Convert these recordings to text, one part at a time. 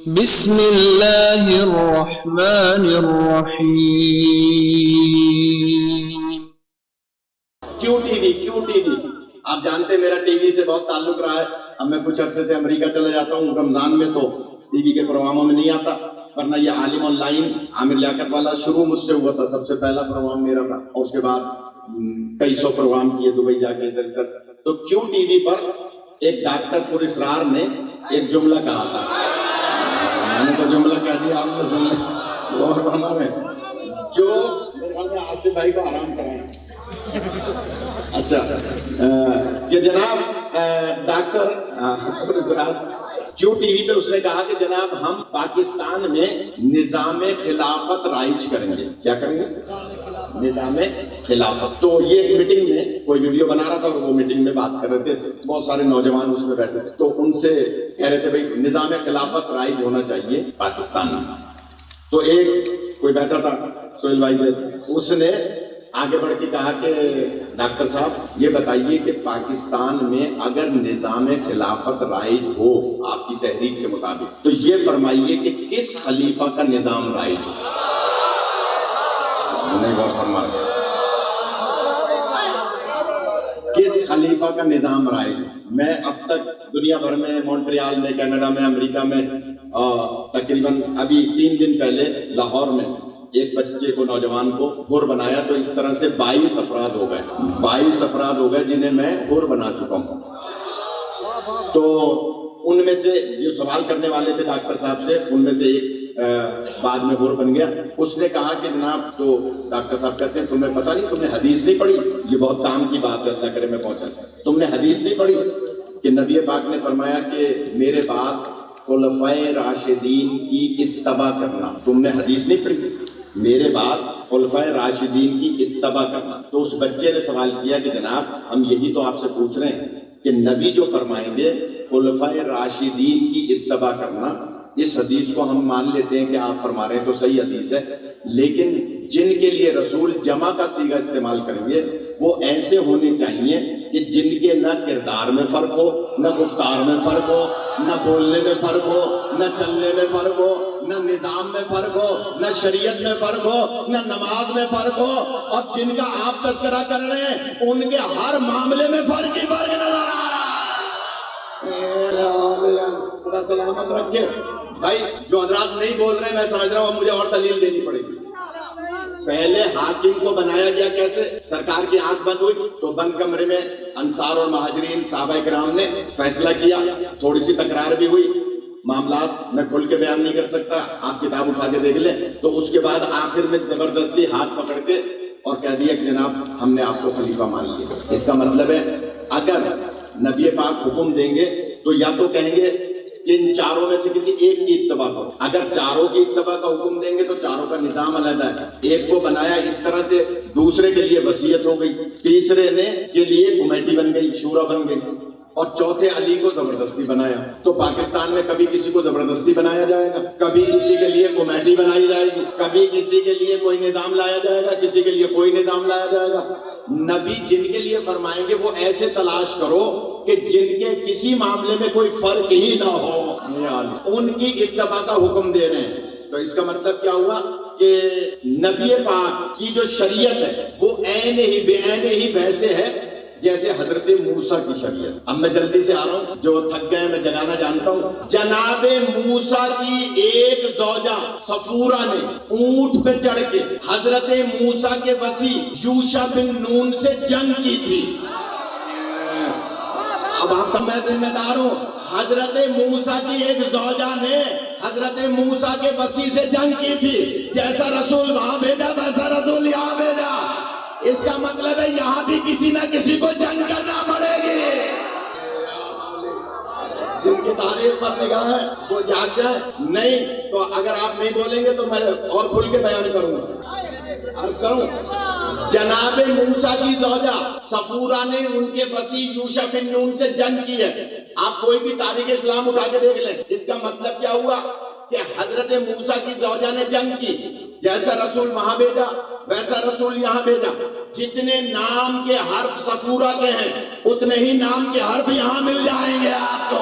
بسم اللہ الرحمن الرحیم۔ کیوں ٹی وی آپ جانتے ہیں میرا ٹی وی سے بہت تعلق رہا ہے۔ اب میں کچھ عرصے سے امریکہ چلا جاتا ہوں، رمضان میں تو ٹی وی کے پروگراموں میں نہیں آتا، ورنہ یہ عالم آن لائن عامر لیاقت والا شروع مجھ سے ہوا تھا، سب سے پہلا پروگرام میرا تھا، اور اس کے بعد کئی سو پروگرام کیے دبئی جا کے ادھر ادھر۔ تو کیوں ٹی وی پر ایک ڈاکٹر پر اسرار نے ایک جملہ کہا تھا، میں نے تو جملہ کہہ دیا، آپ نے سن لیا، اور ہمارے جو میرے خیال میں آصف بھائی کو آرام کرائیں۔ اچھا کہ جناب ڈاکٹر کیوں ٹی وی پہ اس نے کہا کہ جناب ہم پاکستان میں نظام خلافت رائج کریں گے۔ کیا کریں گے؟ نظام خلافت۔ تو یہ ایک میٹنگ میں کوئی ویڈیو بنا رہا تھا، اور وہ میٹنگ میں بات کر رہے تھے، بہت سارے نوجوان اس میں بیٹھے تھے، تو ان سے کہہ رہے تھے بھائی نظام خلافت رائج ہونا چاہیے پاکستان میں۔ تو ایک کوئی بیٹھا تھا سہیل بھائی جیسے، اس نے آگے بڑھ کے کہا کہ ڈاکٹر صاحب یہ بتائیے کہ پاکستان میں اگر نظام خلافت رائج ہو آپ کی تحریک کے مطابق، تو یہ فرمائیے کہ کس خلیفہ کا نظام رائج ہو؟ نہیں بہت فرما رہے، کس خلیفہ کا نظام رائج ہو؟ میں اب تک دنیا بھر میں، مونٹریال میں، کینیڈا میں، امریکہ میں، تقریباً ابھی 3 دن پہلے لاہور میں ایک بچے کو، نوجوان کو حر بنایا، تو اس طرح سے 22 افراد ہو گئے، 22 افراد ہو گئے جنہیں میں حر بنا چکا ہوں۔ تو ان میں سے جو سوال کرنے والے تھے ڈاکٹر صاحب سے، ان میں سے ایک بعد میں حر بن گیا۔ اس نے کہا کہ جناب، تو ڈاکٹر صاحب کہتے ہیں تمہیں پتہ نہیں، تم نے حدیث نہیں پڑھی؟ یہ بہت کام کی بات ہے، اللہ کرے میں پہنچا۔ تم نے حدیث نہیں پڑھی کہ نبی پاک نے فرمایا کہ میرے بعد خلفائے راشدین کی اتباع کرنا؟ تم نے حدیث نہیں پڑھی؟ میرے بعد خلفائے راشدین کی اتباع کرنا۔ تو اس بچے نے سوال کیا کہ جناب ہم یہی تو آپ سے پوچھ رہے ہیں کہ نبی جو فرمائیں گے خلفائے راشدین کی اتباع کرنا، اس حدیث کو ہم مان لیتے ہیں کہ آپ فرما رہے ہیں تو صحیح حدیث ہے، لیکن جن کے لیے رسول جمع کا صیغہ استعمال کریں گے وہ ایسے ہونے چاہیے کہ جن کے نہ کردار میں فرق ہو، نہ گفتار میں فرق ہو، نہ بولنے میں فرق ہو، نہ چلنے میں فرق ہو، نہ نظام میں فرق ہو، نہ شریعت میں فرق ہو، نہ نماز میں فرق ہو، اور جن کا آپ تذکرہ کر رہے ہیں ان کے ہر معاملے میں فرق ہی فرق نظر آ رہا ہے۔ خدا سلامت رکھے بھائی، جو حضرات نہیں بول رہے ہیں میں سمجھ رہا ہوں مجھے اور دلیل دینی پڑے گی۔ پہلے حاکم کو بنایا گیا کیسے؟ سرکار کی آنکھ بند ہوئی تو بند کمرے میں انصار اور مہاجرین صحابہ کرام نے فیصلہ کیا، تھوڑی سی تکرار بھی ہوئی، معاملات میں کھل کے بیان نہیں کر سکتا، آپ کتاب اٹھا کے دیکھ لیں۔ تو اس کے بعد آخر میں زبردستی ہاتھ پکڑ کے اور کہہ دیا کہ جناب ہم نے آپ کو خلیفہ مان لیا۔ اس کا مطلب ہے اگر نبی پاک حکم دیں گے تو یا تو کہیں گے کہ ان چاروں میں سے کسی ایک کی اتباع کرو، اگر چاروں کی اتباع کا حکم دیں گے تو چاروں کا نظام علیحدہ ہے، ایک کو بنایا اس طرح سے، دوسرے کے لیے وصیت ہو گئی، تیسرے نے کے لیے کمیٹی بن گئی، شورا بن گئی، اور چوتھے علی کو زبردستی بنایا۔ تو پاکستان میں کبھی کسی کو زبردستی بنایا جائے گا، کبھی کسی کے لیے کمیٹی بنائی جائے گی، کبھی کسی کے لیے کوئی نظام لایا جائے گا، کسی کے لیے کوئی نظام لایا جائے گا۔ نبی جن کے لیے فرمائیں گے وہ ایسے تلاش کرو کہ جن کے کسی معاملے میں کوئی فرق ہی نہ ہو، ان کی اتباع کا حکم دے رہے ہیں۔ تو اس کا مطلب کیا ہوا کہ نبی پاک کی جو شریعت ہے وہ عین ہی بے عین ہی ویسے ہے جیسے حضرت موسیٰ کی شریعت۔ اب میں جلدی سے آ رہا ہوں، جو تھک گئے میں جگانا جانتا ہوں۔ جناب موسیٰ کی ایک زوجہ صفورہ نے اونٹ پہ چڑھ کے حضرت موسیٰ کے وصی یوشع بن نون سے جنگ کی تھی۔ اب آپ تو میں ذمہ دار ہوں، حضرت موسیٰ کی ایک زوجہ نے حضرت موسیٰ کے وصی سے جنگ کی تھی، جیسا رسول وہاں بھیجا ویسا رسول یہاں بھیجا۔ اس کا مطلب ہے یہاں بھی کسی نہ کسی کو جنگ کرنا پڑے گی۔ جن کی تاریخ پر نگاہ ہے وہ جاگ جائے، نہیں تو اگر آپ نہیں بولیں گے تو میں اور کھل کے بیان کروں گا۔ عرض کروں، جناب موسیٰ کی زوجہ صفورہ نے ان کے وصی یوشع بن نون سے جنگ کی ہے۔ آپ کوئی بھی تاریخ اسلام اٹھا کے دیکھ لیں، اس کا مطلب کیا ہوا کہ حضرت موسیٰ کی زوجہ نے جنگ کی، جیسا رسول وہاں بھیجا ویسا رسول یہاں بھیجا۔ جتنے نام کے حرف صفورہ کے ہیں اتنے ہی نام کے حرف یہاں مل جائیں گے آپ کو۔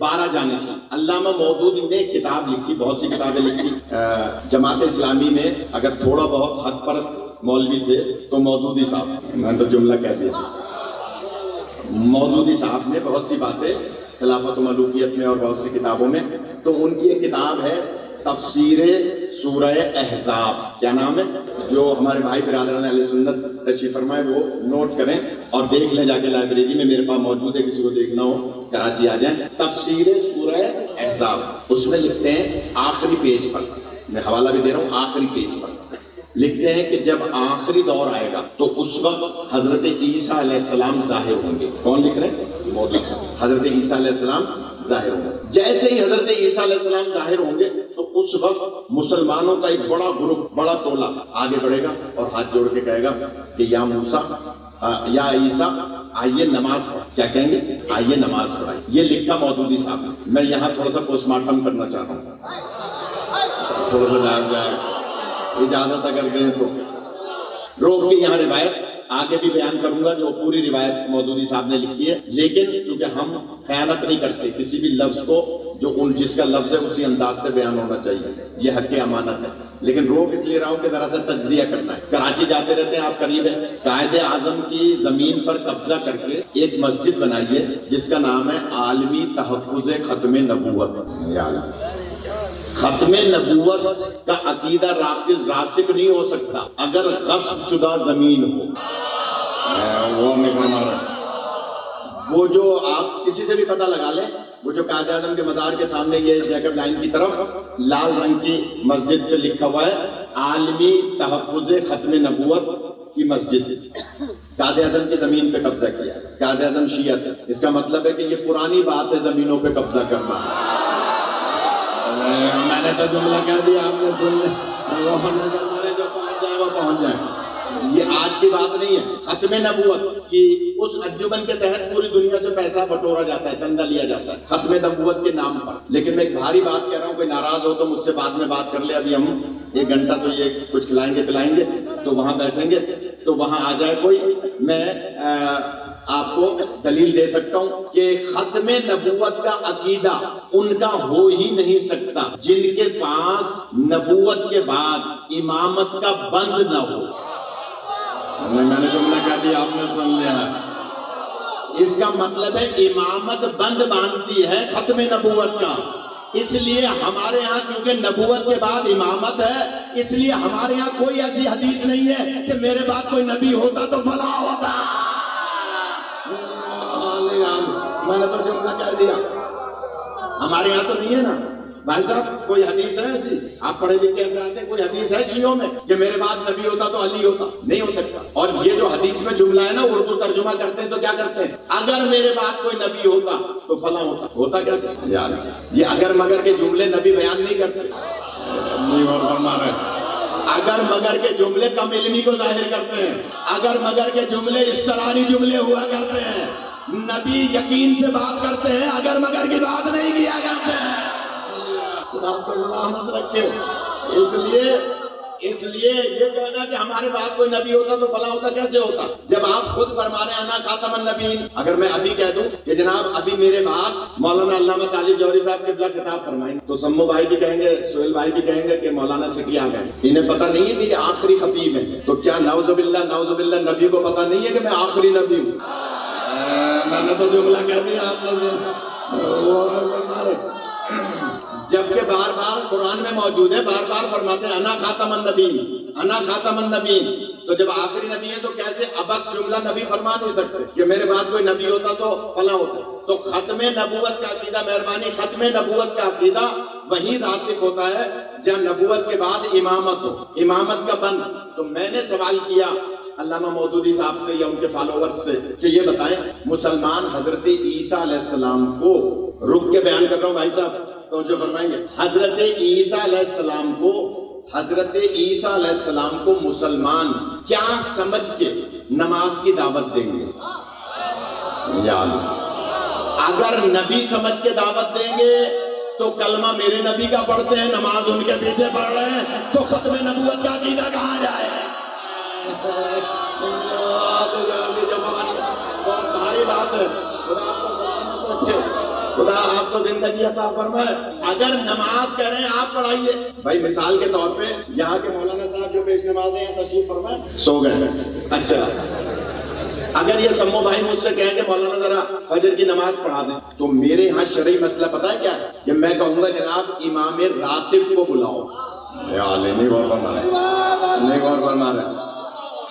12 جانشین. علامہ مودودی نے ایک کتاب لکھی, بہت سی کتابیں لکھی. جماعت اسلامی میں اگر تھوڑا بہت حق پرست مولوی تھے تو مودودی صاحب, میں تو جملہ کہہ دیا, مودودی صاحب نے بہت سی باتیں خلافت و ملوکیت میں اور بہت سی کتابوں میں. تو ان کی ایک کتاب ہے تفسیر سورہ احزاب. کیا نام ہے؟ جو ہمارے بھائی برادران اہل سنت تشریف فرمائے وہ نوٹ کریں اور دیکھ لیں جا کے لائبریری میں, میرے پاس موجود ہے, کسی کو دیکھنا ہو کراچی آ جائیں. تفسیر سورہ احزاب, اس میں لکھتے ہیں آخری پیج پر, میں حوالہ بھی دے رہا ہوں, آخری پیج پر لکھتے ہیں کہ جب آخری دور آئے گا تو اس وقت حضرت عیسیٰ علیہ السلام ظاہر ہوں گے. کون لکھ رہے ہیں؟ مودودی صاحب. حضرت عیسیٰ علیہ السلام ظاہر ہوں گے. جیسے ہی حضرت عیسیٰ علیہ السلام ظاہر ہوں گے تو اس وقت مسلمانوں کا ایک بڑا گروپ, بڑا ٹولہ آگے بڑھے گا اور ہاتھ جوڑ کے کہے گا کہ یا موسیٰ, یا عیسیٰ, آئیے نماز پڑھ. کیا کہیں گے؟ آئیے نماز پڑھائیں. یہ لکھا مودودی صاحب نے. میں یہاں تھوڑا سا پوسٹ مارٹم کرنا چاہ رہا ہوں, تھوڑا سا ڈال جائے, اجازت اگر دیں تو. روک کے یہاں روایت آگے بھی بیان کروں گا جو پوری روایت مودودی صاحب نے لکھی ہے, لیکن کیونکہ ہم خیانت نہیں کرتے, کسی بھی لفظ کو جو جس کا لفظ ہے اسی انداز سے بیان ہونا چاہیے, یہ حق امانت ہے. لیکن روک اس لیے رہا ہوں کہ ذرا سا تجزیہ کرنا ہے. کراچی جاتے رہتے ہیں آپ, قریب ہے. قائد اعظم کی زمین پر قبضہ کر کے ایک مسجد بنائیے جس کا نام ہے عالمی تحفظ ختم نبوت. ختم نبوت کا عقیدہ راسخ نہیں ہو سکتا اگر غصب شدہ زمین ہو. وہ جو آپ کسی سے بھی پتہ لگا لیں, وہ جو قائد اعظم کے مزار کے سامنے یہ جیکب لائن کی طرف لال رنگ کی مسجد پہ لکھا ہوا ہے عالمی تحفظ ختم نبوت کی مسجد. قائد اعظم کی زمین پہ قبضہ کیا. قائد اعظم شیعہ تھے, اس کا مطلب ہے کہ یہ پرانی بات ہے زمینوں پہ قبضہ کرنا. میں نے تو جملہ کہہ دیا, آپ نے سن لیا. جو پہنچ جائے وہ پہنچ جائے. یہ آج کی بات نہیں ہے. ختم نبوت کی اس انجمن کے تحت پوری دنیا سے پیسہ بٹورا جاتا ہے, چندہ لیا جاتا ہے ختم نبوت کے نام پر. لیکن میں ایک بھاری بات کہہ رہا ہوں, کوئی ناراض ہو تو مجھ سے بعد میں بات کر لے. ابھی ہم 1 گھنٹہ تو یہ کچھ کھلائیں گے پلائیں گے, تو وہاں بیٹھیں گے, تو وہاں آ جائے کوئی, میں آپ کو دلیل دے سکتا ہوں کہ ختم نبوت کا عقیدہ ان کا ہو ہی نہیں سکتا جن کے پاس نبوت کے بعد امامت کا بند نہ ہو. میں نے جملہ کہہ دیا, آپ نے سن لیا. اس کا مطلب ہے امامت بند باندھتی ہے ختم نبوت کا. اس لیے ہمارے ہاں کیونکہ نبوت کے بعد امامت ہے, اس لیے ہمارے ہاں کوئی ایسی حدیث نہیں ہے کہ میرے بعد کوئی نبی ہوتا تو فلاں ہوتا. میں نے تو جملہ کہہ دیا. ہمارے یہاں تو نہیں ہے نا بھائی صاحب, کوئی حدیث ہے ایسی؟ آپ پڑھے لکھے حضرات ہیں, کوئی حدیث ہے شیعوں میں کہ میرے بعد نبی ہوتا تو علی ہوتا؟ نہیں ہو سکتا. اور یہ جو حدیث میں جملہ ہے نا, اردو ترجمہ کرتے ہیں تو کیا کرتے ہیں, اگر میرے بعد کوئی نبی ہوتا تو فلاں ہوتا. ہوتا کیسے یار؟ یہ اگر مگر کے جملے نبی بیان نہیں کرتے. اگر مگر کے جملے کم علمی کو ظاہر کرتے ہیں. اگر مگر کے جملے استراری جملے ہوا کرتے ہیں. نبی یقین سے بات کرتے ہیں, اگر مگر کی بات نہیں کیا کرتے ہیں. خدا آپ کو سلامت رکھے. اس لیے یہ کہنا کہ ہمارے بعد کوئی نبی ہوتا تو فلاں ہوتا, کیسے ہوتا جب آپ خود فرما رہے ہیں انا خاتم النبیین. اگر میں ابھی کہہ دوں کہ جناب ابھی میرے بعد مولانا علامہ طالب جوہری صاحب قبلہ خطاب فرمائیں, تو سمو بھائی بھی کہیں گے, سہیل بھائی بھی کہیں گے کہ مولانا سٹی آ گئے. انہیں پتہ نہیں ہے کہ یہ آخری خطیب ہے. تو کیا نعوذ باللہ نبی کو پتہ نہیں ہے کہ میں آخری نبی ہوں؟ میں نے تو جملہ کہہ دیا, آپ نے جبکہ بار بار قرآن میں موجود ہے, بار بار فرماتے ہیں انا خاتم النبیین, انا خاتم النبیین. تو جب آخری نبی ہے تو کیسے ابس جملہ نبی فرما نہیں سکتے کہ میرے بعد کوئی نبی ہوتا تو فلاں ہوتا. تو ختم نبوت کا عقیدہ, مہربانی, ختم نبوت کا عقیدہ وہی راسخ ہوتا ہے جب نبوت کے بعد امامت ہو, امامت کا بند. تو میں نے سوال کیا علامہ مودودی صاحب سے یا ان کے فالوورز سے کہ یہ بتائیں مسلمان حضرت عیسیٰ علیہ السلام کو, رک کے بیان کر رہا ہوں بھائی صاحب, تو جو فرمائیں گے حضرت عیسیٰ علیہ السلام کو, حضرت عیسیٰ علیہ السلام کو مسلمان کیا سمجھ کے نماز کی دعوت دیں گے؟ یاد, اگر نبی سمجھ کے دعوت دیں گے تو کلمہ میرے نبی کا پڑھتے ہیں, نماز ان کے پیچھے پڑھ رہے ہیں, تو ختم نبوت کا عقیدہ کہاں جائے؟ بہت بھاری بات ہے. خدا آپ کو سلامت رکھے, خدا آپ کو زندگی عطا فرمائے. اگر نماز کہہ رہے ہیں آپ پڑھائیے. بھائی مثال کے طور پہ یہاں کے مولانا صاحب جو پیش نماز ہیں تشریف فرمائے, سو گئے. اچھا اگر یہ سمو بھائی مجھ سے کہیں کہ مولانا ذرا فجر کی نماز پڑھا دیں, تو میرے یہاں شرعی مسئلہ پتہ ہے کیا ہے, کہ میں کہوں گا جناب امام راتب کو بلاؤ. نہیں غور فرما رہے.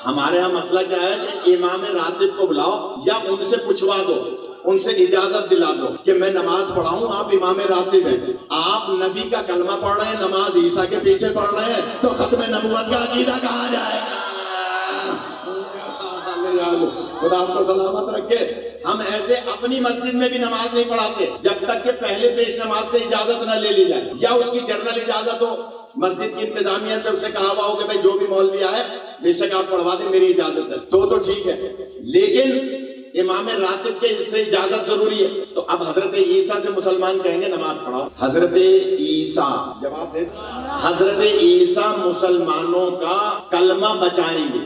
ہمارے ہاں مسئلہ کیا ہے کہ امام راتب کو بلاؤ یا ان سے پوچھوا دو, ان سے اجازت دلا دو کہ میں نماز پڑھاؤں, آپ امام راتب ہیں, آپ نبی کا کلمہ پڑھ رہے ہیں, نماز عیسیٰ کے پیچھے پڑھ رہے ہیں, تو ختم نبوت کا عقیدہ کہاں جائے گا؟ خدا آپ کو سلامت رکھے. ہم ایسے اپنی مسجد میں بھی نماز نہیں پڑھاتے جب تک کہ پہلے پیش نماز سے اجازت نہ لے لی جائے, یا اس کی جنرل اجازت ہو, مسجد کی انتظامیہ سے اس نے کہا ہوا ہو کہ بھائی جو بھی مولوی آئے بے شک آپ پڑھوا دیں, میری اجازت ہے, تو ٹھیک ہے. لیکن امام راتب کے سے اجازت ضروری ہے. تو اب حضرت عیسیٰ سے مسلمان کہیں گے نماز پڑھاؤ. حضرت عیسیٰ جواب دیں, حضرت عیسیٰ مسلمانوں کا کلمہ بچائیں گے.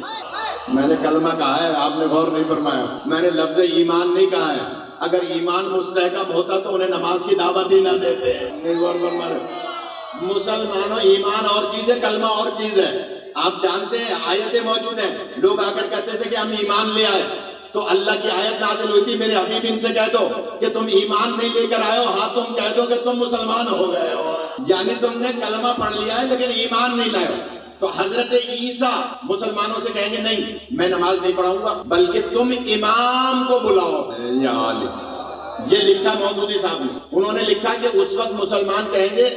میں نے کلمہ کہا ہے, آپ نے غور نہیں فرمایا. میں نے لفظ ایمان نہیں کہا ہے. اگر ایمان مستحکم ہوتا تو انہیں نماز کی دعوت ہی نہ دیتے. نہیں غور فرما رہے. مسلمانوں ایمان اور چیز ہے, کلمہ اور چیز ہے. آپ جانتے ہیں آیتیں موجود ہیں, لوگ آ کر کہتے تھے کہ ہم ایمان لے آئے, تو اللہ کی آیت نازل ہوئی تھی, میرے حبیب ان سے کہہ دو کہ تم ایمان نہیں لے کر آئے ہو, ہاں تم کہہ دو کہ تم مسلمان ہو گئے ہو, یعنی تم نے کلمہ پڑھ لیا ہے لیکن ایمان نہیں لائے ہو. تو حضرت عیسیٰ مسلمانوں سے کہیں گے نہیں میں نماز نہیں پڑھاؤں گا, بلکہ تم امام کو بلاؤ. یہ لکھا مودودی صاحب نے, انہوں نے لکھا کہ اس وقت مسلمان کہیں گے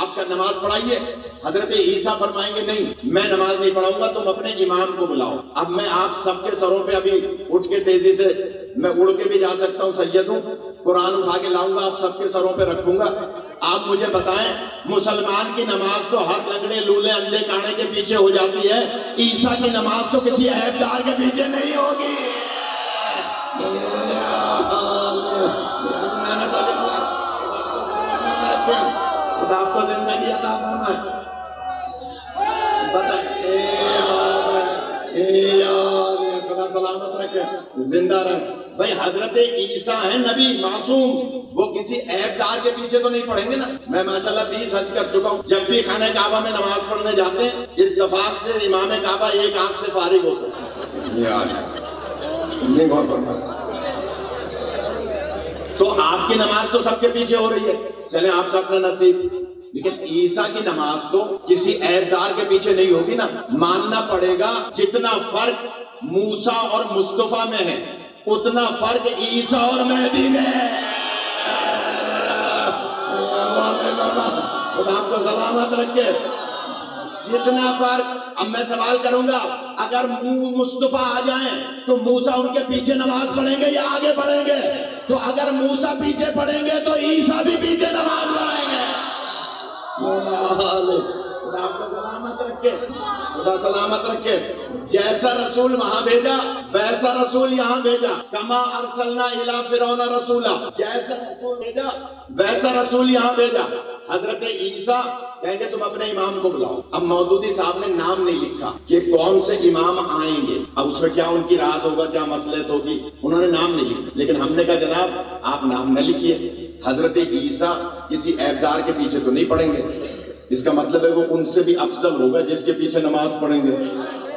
آپ کا نماز پڑھائیے. حضرت عیسیٰ فرمائیں گے نہیں میں نماز نہیں پڑھاؤں گا, تم اپنے امام کو بلاؤ. اب میں آپ سب کے سروں پہ ابھی اٹھ کے تیزی سے, میں اڑ کے بھی جا سکتا ہوں, سید ہوں, قرآن اٹھا کے لاؤں گا, آپ سب کے سروں پہ رکھوں گا. آپ مجھے بتائیں مسلمان کی نماز تو ہر لگڑے لولے اندھے کانے کے پیچھے ہو جاتی ہے, عیسیٰ کی نماز تو کسی عیب دار کے پیچھے نہیں ہوگی. خدا آپ کو زندگی عطا فرمائے. خدا سلامت رکھے, زندہ رہے. بھائی حضرت عیسیٰ ہیں نبی معصوم, وہ کسی عیب دار کے پیچھے تو نہیں پڑھیں گے نا. میں ماشاءاللہ 20 حج کر چکا ہوں, جب بھی خانہ کعبہ میں نماز پڑھنے جاتے ہیں اتفاق سے امام کعبہ ایک آنکھ سے فارغ ہوتے ہیں. تو آپ کی نماز تو سب کے پیچھے ہو رہی ہے, چلیں آپ کا اپنا نصیب. لیکن عیسیٰ کی نماز تو کسی عیب دار کے پیچھے نہیں ہوگی نا. ماننا پڑے گا جتنا فرق موسیٰ اور مصطفیٰ میں ہے اتنا فرق عیسیٰ اور مہدی میں ہے. خدا آپ کو سلامت رکھے. جتنا فرق. اب میں سوال کروں گا, اگر مصطفیٰ آ جائیں تو موسیٰ ان کے پیچھے نماز پڑھیں گے یا آگے پڑھیں گے؟ تو اگر موسیٰ پیچھے پڑھیں گے تو عیسیٰ بھی پیچھے نماز پڑھیں گے. خدا آپ کو سلامت رکھے, خدا سلامت رکھے. جیسا رسول وہاں بھیجا ویسا رسول یہاں بھیجا. کما ارسلنا الی فرعون رسولا, جیسا رسول بھیجا ویسا رسول یہاں بھیجا. حضرت عیسیٰ کہیں گے تم اپنے امام کو بلاؤ. اب مودودی صاحب نے نام نہیں لکھا کہ کون سے امام آئیں گے, اب اس میں کیا ان کی رات ہوگا, کیا مصلحت ہوگی, انہوں نے نام نہیں لکھا. لیکن ہم نے کہا جناب آپ نام نہ لکھیے, حضرت عیسیٰ کسی عیب دار کے پیچھے تو نہیں پڑھیں گے. اس کا مطلب ہے وہ ان سے بھی افضل ہوگا جس کے پیچھے نماز پڑھیں گے.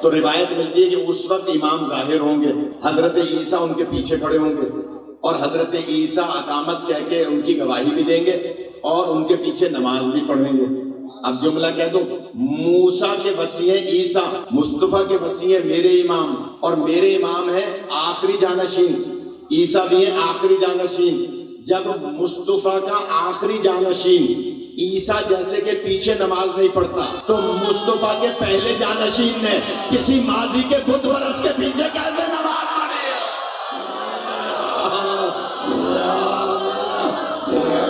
تو روایت ملتی ہے کہ اس وقت امام ظاہر ہوں گے, حضرت عیسیٰ ان کے پیچھے کھڑے ہوں گے, اور حضرت عیسیٰ اقامت کہہ کے ان کی گواہی بھی دیں گے اور ان کے پیچھے نماز بھی پڑھیں گے. اب جملہ کہہ دو, موسیٰ کے وسیع عیسیٰ, مصطفیٰ کے وسیع میرے امام, اور میرے امام ہے آخری جانشین, عیسیٰ بھی ہے آخری جانشین. جب مصطفیٰ کا آخری جانشین عیسیٰ جیسے کہ پیچھے نماز نہیں پڑھتا, تو مصطفیٰ کے پہلے جانشین نے کسی ماضی کے بت پرست کے پیچھے کیسے نماز پڑھی؟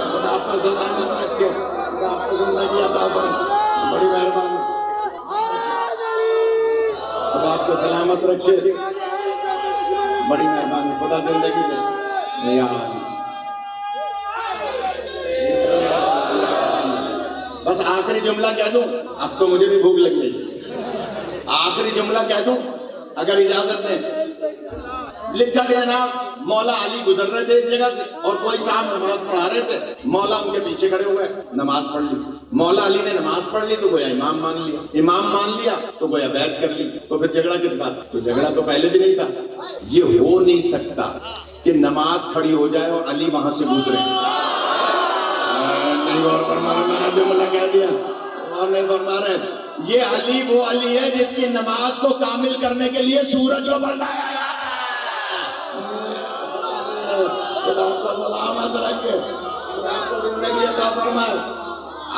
خدا آپ کا سلامت رکھے, خدا آپ کو زندگی عطا فرمائے. بڑی مہربانی, خدا آپ کو سلامت رکھے, بڑی مہربانی. خدا زندگی دے. بس آخری جملہ کہہ دوں, اب تو مجھے بھی بھوک لگ گئی. آخری جملہ کہہ دوں اگر اجازت دیں. لکھا کہ جناب مولا علی گزر رہے تھے ایک جگہ سے اور کوئی صاحب نماز پڑھا رہے تھے، مولا ان کے پیچھے کھڑے ہوئے، نماز پڑھ لی، مولا علی نے نماز پڑھ لی تو گویا امام مان لیا، امام مان لیا تو گویا بیعت کر لی، تو پھر جھگڑا کس بات؟ تو جھگڑا تو پہلے بھی نہیں تھا۔ یہ ہو نہیں سکتا کہ نماز کھڑی ہو جائے اور علی وہاں سے گزرے۔ نہیں غور فرما رہے، میں نے جملہ کہہ دیا، اور نہیں فرما رہے۔ یہ علی وہ علی ہے جس کی نماز کو کامل کرنے کے لیے سورج کو بڑھایا جاتا ہے۔ خدا آپ کا سلامت رکھے، خدا آپ کو زندگی عطا فرمائے۔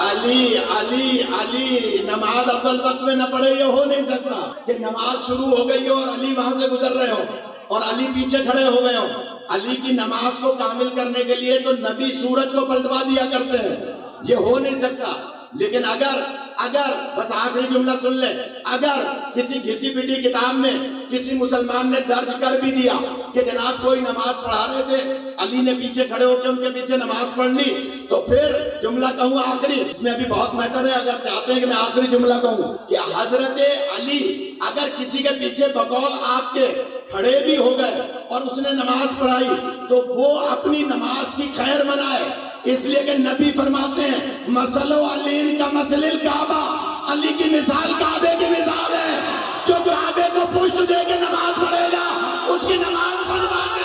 علی علی علی نماز افضل وقت میں نہ پڑھے، یہ ہو نہیں سکتا کہ نماز شروع ہو گئی ہو اور علی وہاں سے گزر رہے ہو اور علی پیچھے کھڑے ہو گئے ہو۔ علی کی نماز کو کامل کرنے کے لیے تو نبی سورج کو پلٹوا دیا کرتے ہیں، یہ ہو نہیں سکتا۔ لیکن اگر بس آخری جملہ سن لیں، اگر کسی گھسی پٹی کتاب میں کسی مسلمان نے درج کر بھی دیا کہ جناب کوئی نماز پڑھا رہے تھے، علی نے پیچھے کھڑے ہو کے ان کے پیچھے نماز پڑھ لی، تو پھر جملہ کہوں آخری، اس میں ابھی بہت میٹر ہے، اگر چاہتے ہیں کہ میں آخری جملہ کہوں کہ حضرت علی اگر کسی کے پیچھے بقول آپ کے کھڑے بھی ہو گئے اور اس نے نماز پڑھائی تو وہ اپنی نماز کی خیر منائے، اس لیے کہ نبی فرماتے ہیں مثل علی کا مثل الکعبہ، علی کی مثال کعبے کی مثال ہے، جو کعبے کو پشت دے کے نماز پڑھے گا اس کی نماز برباد ہے۔